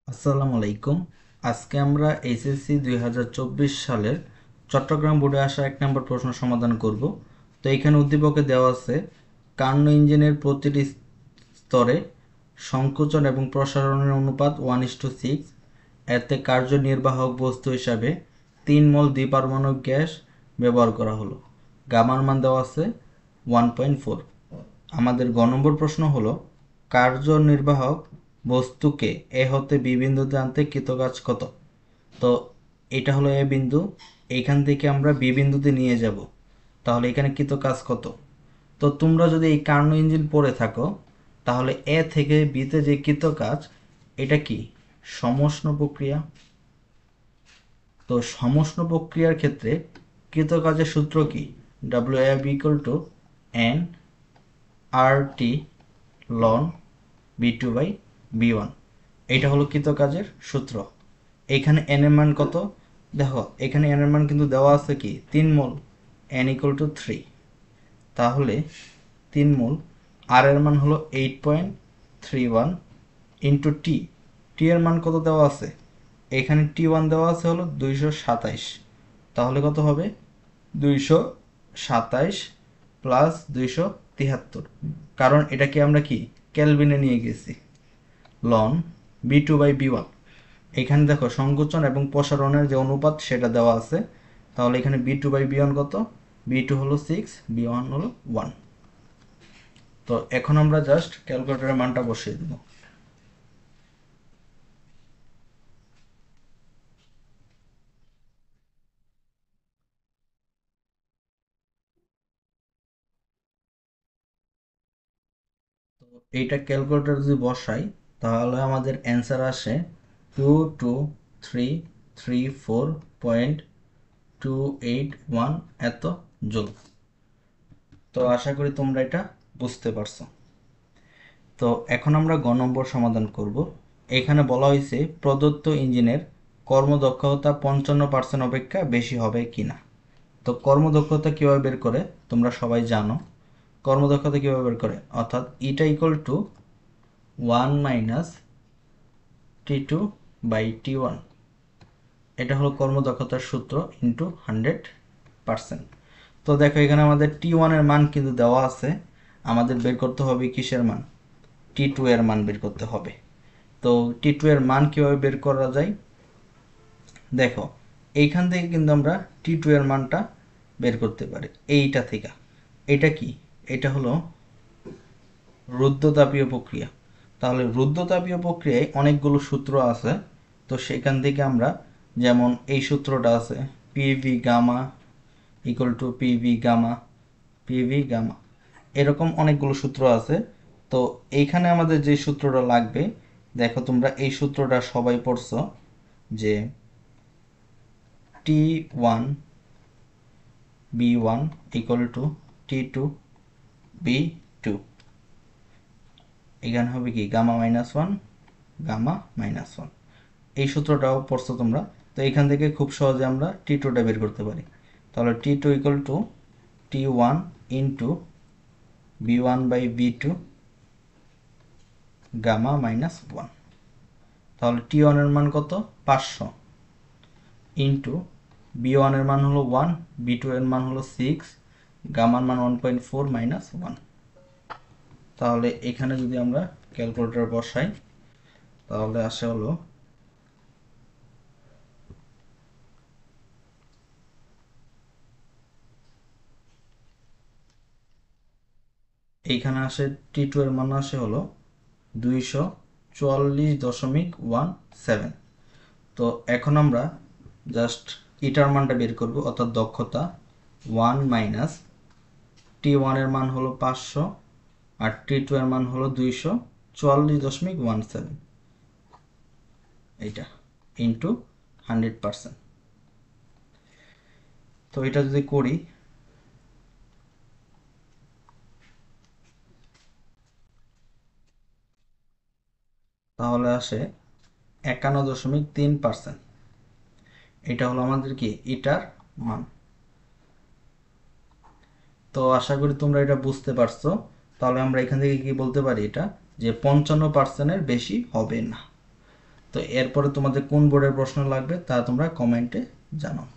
আসসালামু আলাইকুম। আজকে আমরা এইচএসসি 2024 সালের চট্টগ্রাম বোর্ডে আসা 1 নম্বর প্রশ্ন সমাধান করব। তো এখানে উদ্দীপকে দেওয়া আছে কার্নো ইঞ্জিনের প্রতিটি স্তরে সংকোচন এবং প্রসারণের অনুপাত 1:6। এতে কার্যনির্বাহক বস্তু হিসাবে 3 মোল দ্বিপারমাণবিক গ্যাস ব্যবহার করা হলো। গামার মান দেওয়া আছে 1.4। আমাদের গ নম্বর প্রশ্ন হলো কার্যনির্বাহক বস্তুকে এ হতে বি বিন্দুতে আনতে কৃতকাজ কত। তো এটা হলো এ বিন্দু, এইখান থেকে আমরা বি বিন্দুতে নিয়ে যাব, তাহলে এখানে কৃতকাজ কত। তো তোমরা যদি এই কার্নো ইঞ্জিন পড়ে থাকো তাহলে এ থেকে বিতে যে কৃতকাজ, এটা কি সমষ্ণ প্রক্রিয়া। তো সমষ্ণ প্রক্রিয়ার ক্ষেত্রে কৃতকাজের সূত্র কি, WF = N RT ln B2/B1। এটা হলো কৃতকাজের সূত্র। এখানে n এর মান কত, দেখো এখানে n এর মান কিন্তু দেওয়া আছে কি 3 মোল, n = 3। তাহলে 3 মোল, আর এর মান হলো 8.31 ইন্টু টি। টি এর মান কত দেওয়া আছে, এখানে T1 দেওয়া আছে হলো 227। তাহলে কত হবে 227 প্লাস 273, কারণ এটাকে আমরা কি কেলভিনে নিয়ে গেছি। Loan B2/B1। এখানে দেখো সংকোচন এবং প্রসারণের যে অনুপাত সেটা দেওয়া আছে, তাহলে এখানে B2/B1 কত, B2 হলো 6, B1 হলো 1। তো এখন আমরা জাস্ট ক্যালকুলেটরের মানটা বসিয়ে দেব। এইটা ক্যালকুলেটর যদি বসাই তাহলে আমাদের অ্যান্সার আসে 223334.281 এত জুল। তো আশা করি তোমরা এটা বুঝতে পারছো। তো এখন আমরা গ নম্বর সমাধান করব। এখানে বলা হয়েছে প্রদত্ত ইঞ্জিনের কর্মদক্ষতা 55% অপেক্ষা বেশি হবে কিনা। তো কর্মদক্ষতা কিভাবে বের করে তোমরা সবাই জানো। কর্মদক্ষতা কিভাবে বের করে, অর্থাৎ ইটা = 1 মাইনাস T2/T1। এটা হলো কর্মদক্ষতার সূত্র ইন্টু 100%। তো দেখো এখানে আমাদের T1 এর মান কিন্তু দেওয়া আছে, আমাদের বের করতে হবে কিসের মান, T2 এর মান বের করতে হবে। তো T2 এর মান কিভাবে বের করা যায়, দেখো এইখান থেকে কিন্তু আমরা T2 এর মানটা বের করতে পারি এইটা থেকে। এটা কি, এটা হলো রুদ্ধতাপীয় প্রক্রিয়া। তাহলে রুদ্ধতাপীয় প্রক্রিয়ায় অনেকগুলো সূত্র আছে। তো সেখান থেকে আমরা, যেমন এই সূত্রটা আছে পিভি গামা পিভি গামা, এরকম অনেকগুলো সূত্র আছে। তো এইখানে আমাদের যে সূত্রটা লাগবে, দেখো তোমরা এই সূত্রটা সবাই পড়ছো যে T1 B1 = T2 B2। এখানে হবে কি গামা-1 গামা-1, এই সূত্রটাও পড়ছো তোমরা। তো এখান থেকে খুব সহজে আমরা T2টা বের করতে পারি। তাহলে T2 = T1 ইন্টু B1/B2 গামা-1। তাহলে T1 এর মান কত 500 ইন্টু B1 এর মান হলো 1, B2 এর মান হলো 6, গামার মান 1.4 মাইনাস 1। তাহলে এখানে যদি আমরা ক্যালকুলেটর বসাই তাহলে আসে হলো এইখানে আসে T2 এর মান আসে হলো 244.17। তো এখন আমরা জাস্ট ইটার মানটা বের করব, অর্থাৎ দক্ষতা 1 মাইনাস T1 এর মান হলো 500 আর T2 এর মান হলো 244.17, এইটা ইন্টু 100%। তো এটা যদি করি তাহলে আসে 51.3%। এটা হলো আমাদের কি ইটার মান। তো আশা করি তোমরা এটা বুঝতে পারছো। তাহলে আমরা এখান থেকে কি বলতে পারি, এটা যে 55%-এর বেশি হবে না। তো এরপরে তোমাদের কোন বোর্ডের প্রশ্ন লাগবে তা তোমরা কমেন্টে জানাও।